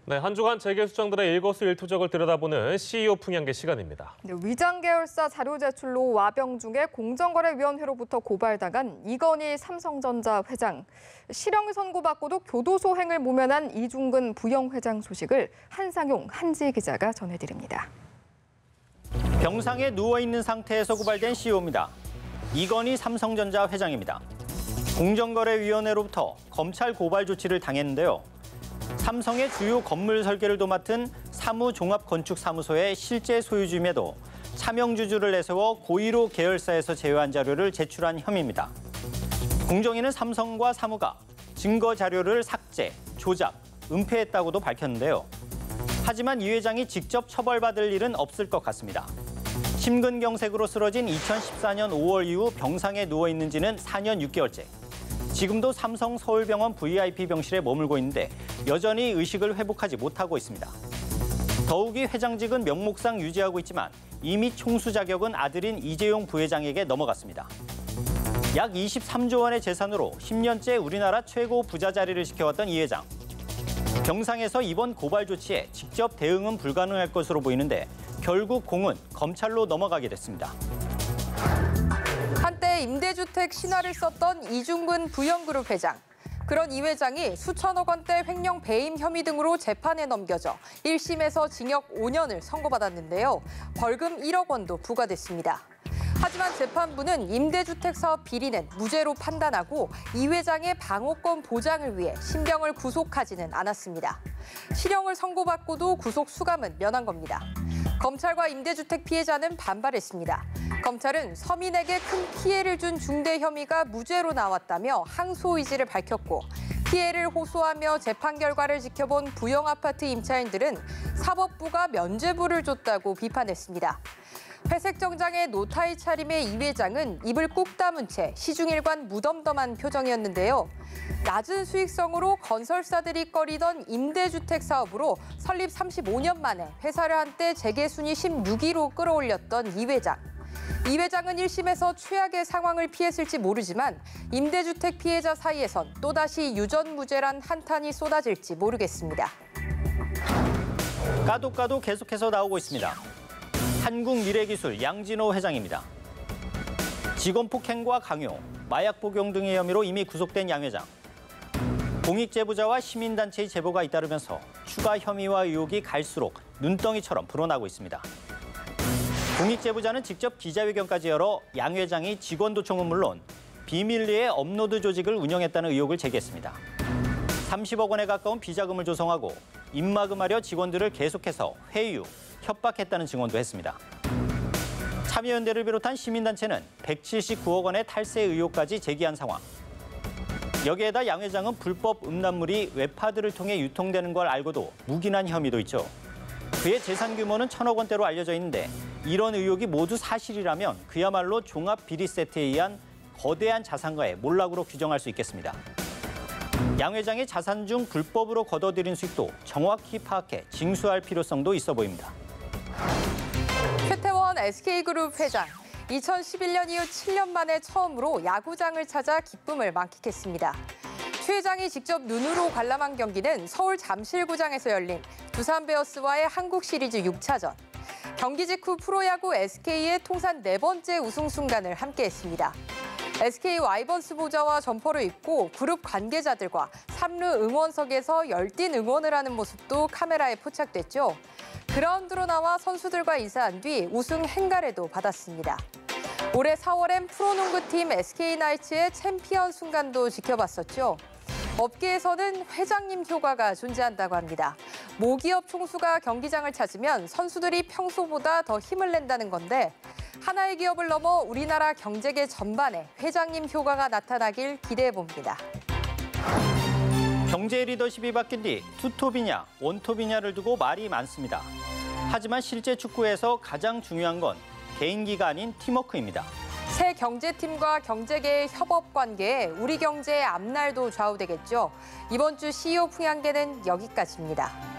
네, 한 주간 재계수장들의 일거수일투족을 들여다보는 CEO 풍향계 시간입니다. 네, 위장 계열사 자료 제출로 와병중에 공정거래위원회로부터 고발당한 이건희 삼성전자 회장. 실형 선고받고도 교도소 행을 모면한 이중근 부영회장 소식을 한상용 한지 기자가 전해드립니다. 병상에 누워있는 상태에서 고발된 CEO입니다. 이건희 삼성전자 회장입니다. 공정거래위원회로부터 검찰 고발 조치를 당했는데요. 삼성의 주요 건물 설계를 도맡은 사무종합건축사무소의 실제 소유주임에도 차명주주를 내세워 고의로 계열사에서 제외한 자료를 제출한 혐의입니다. 공정위는 삼성과 사무가 증거 자료를 삭제, 조작, 은폐했다고도 밝혔는데요. 하지만 이 회장이 직접 처벌받을 일은 없을 것 같습니다. 심근경색으로 쓰러진 2014년 5월 이후 병상에 누워 있는 지는 4년 6개월째. 지금도 삼성 서울병원 VIP 병실에 머물고 있는데 여전히 의식을 회복하지 못하고 있습니다. 더욱이 회장직은 명목상 유지하고 있지만 이미 총수 자격은 아들인 이재용 부회장에게 넘어갔습니다. 약 23조 원의 재산으로 10년째 우리나라 최고 부자 자리를 지켜왔던 이 회장. 병상에서 이번 고발 조치에 직접 대응은 불가능할 것으로 보이는데 결국 공은 검찰로 넘어가게 됐습니다. 한때 임대주택 신화를 썼던 이중근 부영그룹 회장. 그런 이 회장이 수천억 원대 횡령 배임 혐의 등으로 재판에 넘겨져 1심에서 징역 5년을 선고받았는데요. 벌금 1억 원도 부과됐습니다. 하지만 재판부는 임대주택 사업 비리는 무죄로 판단하고 이 회장의 방어권 보장을 위해 신병을 구속하지는 않았습니다. 실형을 선고받고도 구속 수감은 면한 겁니다. 검찰과 임대주택 피해자는 반발했습니다. 검찰은 서민에게 큰 피해를 준 중대 혐의가 무죄로 나왔다며 항소 의지를 밝혔고 피해를 호소하며 재판 결과를 지켜본 부영아파트 임차인들은 사법부가 면죄부를 줬다고 비판했습니다. 회색 정장에 노타이 차림의 이 회장은 입을 꾹 다문 채 시중일관 무덤덤한 표정이었는데요. 낮은 수익성으로 건설사들이 꺼리던 임대주택 사업으로 설립 35년 만에 회사를 한때 재계순위 16위로 끌어올렸던 이 회장. 이 회장은 1심에서 최악의 상황을 피했을지 모르지만 임대주택 피해자 사이에선 또다시 유전무죄란 한탄이 쏟아질지 모르겠습니다. 까도 계속해서 나오고 있습니다. 한국미래기술 양진호 회장입니다. 직원 폭행과 강요, 마약 복용 등의 혐의로 이미 구속된 양 회장. 공익제보자와 시민단체의 제보가 잇따르면서 추가 혐의와 의혹이 갈수록 눈덩이처럼 불어나고 있습니다. 공익제보자는 직접 기자회견까지 열어 양 회장이 직원 도청은 물론 비밀리에 업로드 조직을 운영했다는 의혹을 제기했습니다. 30억 원에 가까운 비자금을 조성하고 입막음하려 직원들을 계속해서 회유, 협박했다는 증언도 했습니다. 참여연대를 비롯한 시민단체는 179억 원의 탈세 의혹까지 제기한 상황. 여기에다 양 회장은 불법 음란물이 웹하드를 통해 유통되는 걸 알고도 묵인한 혐의도 있죠. 그의 재산 규모는 1,000억 원대로 알려져 있는데 이런 의혹이 모두 사실이라면 그야말로 종합 비리 세트에 의한 거대한 자산가의 몰락으로 규정할 수 있겠습니다. 양 회장의 자산 중 불법으로 거둬들인 수익도 정확히 파악해 징수할 필요성도 있어 보입니다. 최태원 SK그룹 회장. 2011년 이후 7년 만에 처음으로 야구장을 찾아 기쁨을 만끽했습니다. 최 회장이 직접 눈으로 관람한 경기는 서울 잠실구장에서 열린 두산 베어스와의 한국 시리즈 6차전. 경기 직후 프로야구 SK의 통산 4번째 우승 순간을 함께했습니다. SK 와이번스 모자와 점퍼를 입고 그룹 관계자들과 3루 응원석에서 열띤 응원을 하는 모습도 카메라에 포착됐죠. 그라운드로 나와 선수들과 인사한 뒤 우승 행가래도 받았습니다. 올해 4월엔 프로농구팀 SK나이츠의 챔피언 순간도 지켜봤었죠. 업계에서는 회장님 효과가 존재한다고 합니다. 모기업 총수가 경기장을 찾으면 선수들이 평소보다 더 힘을 낸다는 건데 하나의 기업을 넘어 우리나라 경제계 전반에 회장님 효과가 나타나길 기대해봅니다. 경제 리더십이 바뀐 뒤 투톱이냐 원톱이냐를 두고 말이 많습니다. 하지만 실제 축구에서 가장 중요한 건 개인기가 아닌 팀워크입니다. 새 경제팀과 경제계의 협업 관계에 우리 경제의 앞날도 좌우되겠죠. 이번 주 CEO 풍향계는 여기까지입니다.